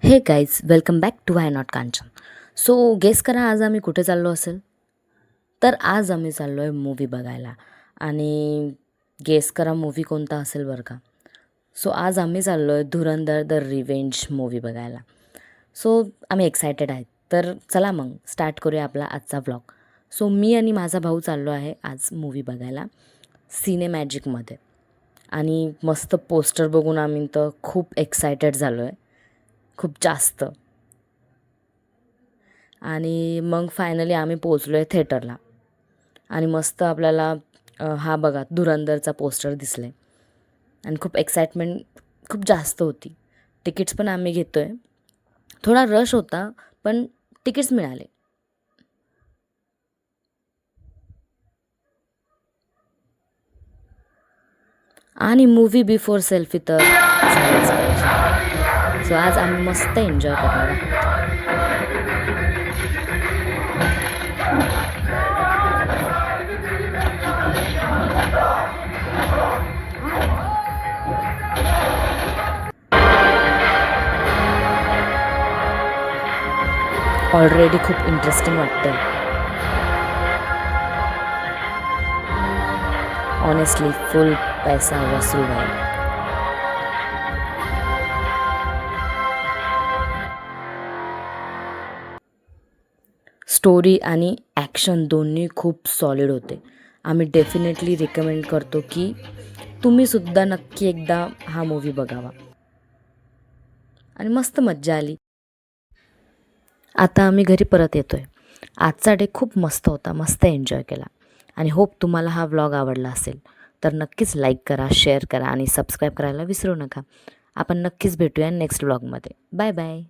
हे guys welcome back to why not Kanchan. So guess करा आज आम्ही कुठे चाललो असेल. तर आज आम्ही चाललो आहे मूवी बघायला. आणि गेस करा मूवी कोणता असेल बरं का. सो आज आम्ही चाललो आहे धुरंधर द रिवेंज मूवी बघायला. सो आम्ही एक्सायटेड आहेत. तर चला मग स्टार्ट करूया आपला आजचा व्लॉग. सो मी आणि माझा भाऊ चाललो आहे आज मूवी बघायला सिनेमॅजिकमध्ये. आणि मस्त पोस्टर बघून आम्ही तर खूप एक्सायटेड झालो आहे, खूप जास्त. आणि मग फायनली आम्ही पोचलो आहे थिएटरला. आणि मस्त आपल्याला हा बघा धुरंधरचा पोस्टर दिसले आणि खूप एक्साइटमेंट खूप जास्त होती. तिकीट्स पण आम्ही घेतो आहे. थोडा रश होता पण तिकीट्स मिळाले. आणि मूवी बिफोर सेल्फी तर झालंच पाहिजे. सो आज आम्ही मस्त एन्जॉय करणार आहोत. ऑलरेडी खूप इंटरेस्टिंग वाटतं. ऑनेस्टली फुल पैसा वसूल व्हायला. स्टोरी आणि ॲक्शन दोन्ही खूप सॉलिड होते. आम्ही डेफिनेटली रिकमेंड करतो की तुम्हीसुद्धा नक्की एकदा हा मूवी बघावा. आणि मस्त मज्जा आली. आता आम्ही घरी परत येतो आहे. आजचा डे खूप मस्त होता, मस्त एन्जॉय केला. आणि होप तुम्हाला हा व्लॉग आवडला असेल. तर नक्कीच लाईक करा, शेअर करा आणि सबस्क्राईब करायला विसरू नका. आपण नक्कीच भेटूया नेक्स्ट व्लॉगमध्ये. Bye bye.